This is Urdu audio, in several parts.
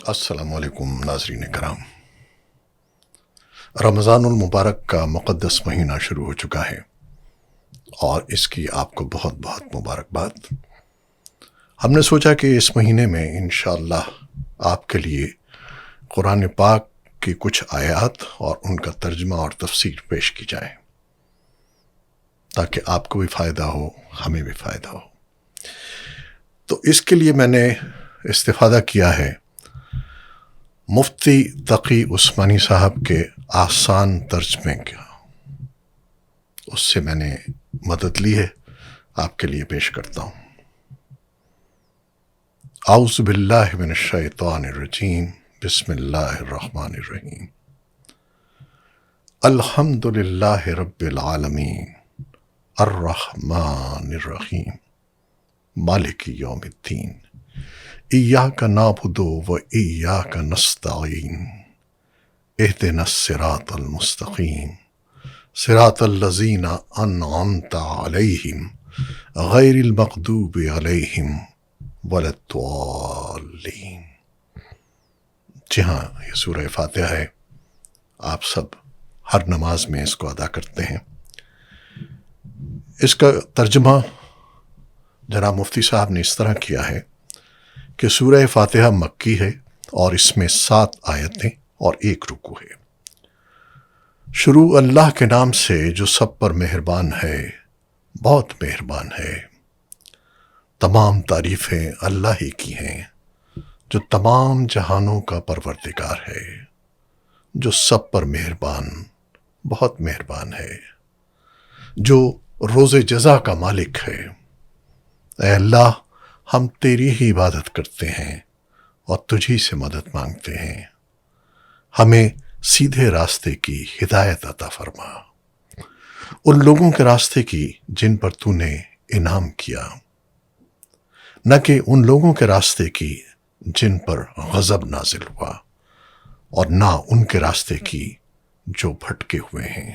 السلام علیکم ناظرین کرام، رمضان المبارک کا مقدس مہینہ شروع ہو چکا ہے اور اس کی آپ کو بہت بہت مبارکباد۔ ہم نے سوچا کہ اس مہینے میں انشاءاللہ آپ کے لیے قرآن پاک کی کچھ آیات اور ان کا ترجمہ اور تفسیر پیش کی جائے تاکہ آپ کو بھی فائدہ ہو، ہمیں بھی فائدہ ہو۔ تو اس کے لیے میں نے استفادہ کیا ہے مفتی تقی عثمانی صاحب کے آسان ترجمے کا، اس سے میں نے مدد لی ہے، آپ کے لیے پیش کرتا ہوں۔ اعوذ باللہ من الشیطان الرجیم، بسم اللہ الرحمن الرحیم۔ الحمد للہ رب العالمین، الرحمن الرحیم، مالک یوم الدین، ایاک نعبد و ایاک نستعین، اہدنا الصراط المستقیم، صراط الذین انعمت علیہم غیر المغضوب علیہم ولا الضالین۔ جی ہاں، یہ سورہ فاتحہ ہے، آپ سب ہر نماز میں اس کو ادا کرتے ہیں۔ اس کا ترجمہ جناب مفتی صاحب نے اس طرح کیا ہے کہ سورہ فاتحہ مکی ہے اور اس میں 7 آیتیں اور 1 رکوع ہے۔ شروع اللہ کے نام سے جو سب پر مہربان ہے، بہت مہربان ہے۔ تمام تعریفیں اللہ ہی کی ہیں جو تمام جہانوں کا پروردگار ہے، جو سب پر مہربان، بہت مہربان ہے، جو روز جزا کا مالک ہے۔ اے اللہ، ہم تیری ہی عبادت کرتے ہیں اور تجھی سے مدد مانگتے ہیں، ہمیں سیدھے راستے کی ہدایت عطا فرما، ان لوگوں کے راستے کی جن پر تو نے انعام کیا، نہ کہ ان لوگوں کے راستے کی جن پر غضب نازل ہوا، اور نہ ان کے راستے کی جو بھٹکے ہوئے ہیں۔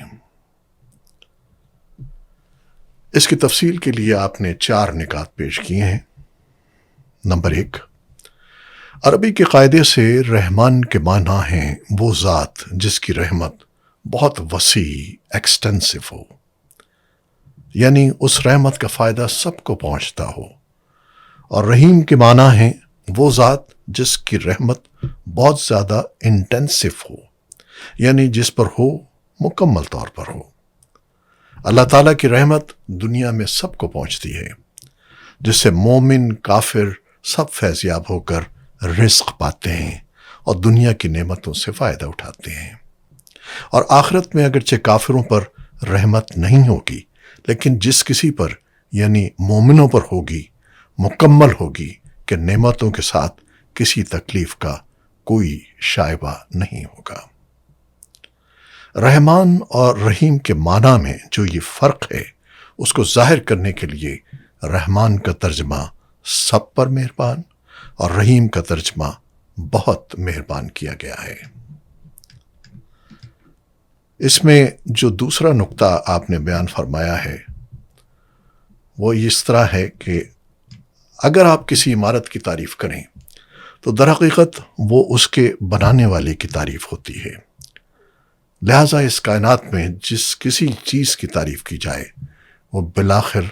اس کی تفصیل کے لیے آپ نے 4 نکات پیش کیے ہیں۔ نمبر 1، عربی کے قاعدے سے رحمان کے معنی ہیں وہ ذات جس کی رحمت بہت وسیع، ایکسٹینسو ہو، یعنی اس رحمت کا فائدہ سب کو پہنچتا ہو۔ اور رحیم کے معنی ہیں وہ ذات جس کی رحمت بہت زیادہ انٹینسو ہو، یعنی جس پر ہو، مکمل طور پر ہو۔ اللہ تعالیٰ کی رحمت دنیا میں سب کو پہنچتی ہے، جس سے مومن، کافر سب فیضیاب ہو کر رزق پاتے ہیں اور دنیا کی نعمتوں سے فائدہ اٹھاتے ہیں۔ اور آخرت میں اگرچہ کافروں پر رحمت نہیں ہوگی، لیکن جس کسی پر یعنی مومنوں پر ہوگی، مکمل ہوگی کہ نعمتوں کے ساتھ کسی تکلیف کا کوئی شائبہ نہیں ہوگا۔ رحمان اور رحیم کے معنی میں جو یہ فرق ہے، اس کو ظاہر کرنے کے لیے رحمان کا ترجمہ سب پر مہربان اور رحیم کا ترجمہ بہت مہربان کیا گیا ہے۔ اس میں جو دوسرا نقطہ آپ نے بیان فرمایا ہے وہ اس طرح ہے کہ اگر آپ کسی عمارت کی تعریف کریں تو در حقیقت وہ اس کے بنانے والے کی تعریف ہوتی ہے، لہٰذا اس کائنات میں جس کسی چیز کی تعریف کی جائے وہ بالآخر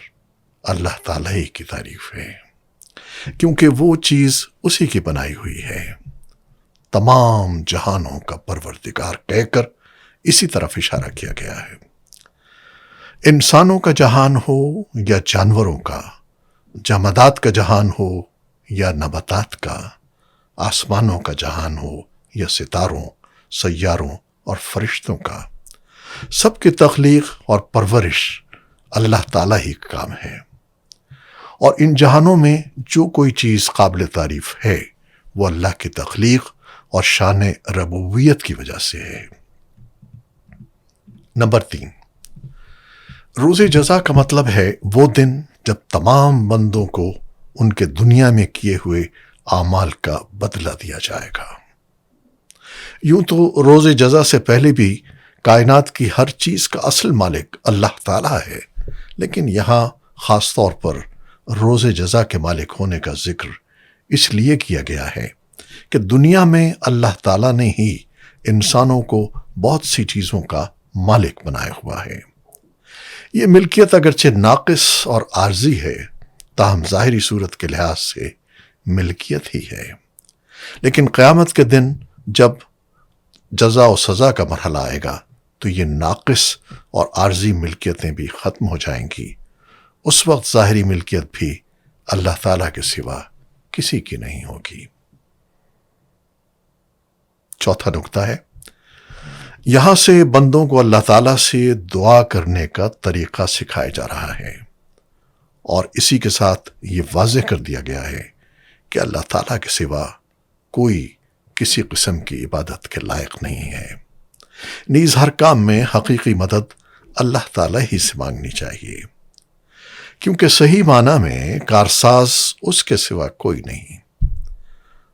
اللہ تعالیٰ ہی کی تعریف ہے، کیونکہ وہ چیز اسی کی بنائی ہوئی ہے۔ تمام جہانوں کا پروردگار کہہ کر اسی طرف اشارہ کیا گیا ہے۔ انسانوں کا جہان ہو یا جانوروں کا، جمادات کا جہان ہو یا نباتات کا، آسمانوں کا جہان ہو یا ستاروں، سیاروں اور فرشتوں کا، سب کی تخلیق اور پرورش اللہ تعالیٰ ہی کا کام ہے۔ اور ان جہانوں میں جو کوئی چیز قابل تعریف ہے وہ اللہ کی تخلیق اور شان ربوبیت کی وجہ سے ہے۔ نمبر 3، روز جزا کا مطلب ہے وہ دن جب تمام بندوں کو ان کے دنیا میں کیے ہوئے اعمال کا بدلہ دیا جائے گا۔ یوں تو روز جزا سے پہلے بھی کائنات کی ہر چیز کا اصل مالک اللہ تعالیٰ ہے، لیکن یہاں خاص طور پر روز جزا کے مالک ہونے کا ذکر اس لیے کیا گیا ہے کہ دنیا میں اللہ تعالیٰ نے ہی انسانوں کو بہت سی چیزوں کا مالک بنایا ہوا ہے۔ یہ ملکیت اگرچہ ناقص اور عارضی ہے، تاہم ظاہری صورت کے لحاظ سے ملکیت ہی ہے، لیکن قیامت کے دن جب جزا و سزا کا مرحلہ آئے گا تو یہ ناقص اور عارضی ملکیتیں بھی ختم ہو جائیں گی۔ اس وقت ظاہری ملکیت بھی اللہ تعالیٰ کے سوا کسی کی نہیں ہوگی۔ چوتھا نکتہ ہے، یہاں سے بندوں کو اللہ تعالیٰ سے دعا کرنے کا طریقہ سکھایا جا رہا ہے، اور اسی کے ساتھ یہ واضح کر دیا گیا ہے کہ اللہ تعالیٰ کے سوا کوئی کسی قسم کی عبادت کے لائق نہیں ہے۔ نیز ہر کام میں حقیقی مدد اللہ تعالیٰ ہی سے مانگنی چاہیے، کیونکہ صحیح معنی میں کارساز اس کے سوا کوئی نہیں۔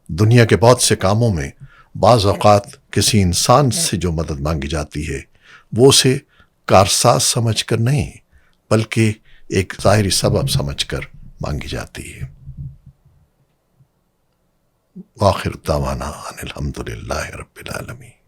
دنیا کے بہت سے کاموں میں بعض اوقات کسی انسان سے جو مدد مانگی جاتی ہے وہ اسے کارساز سمجھ کر نہیں بلکہ ایک ظاہری سبب سمجھ کر مانگی جاتی ہے۔ وآخر دعوانا ان الحمد للہ رب العالمین۔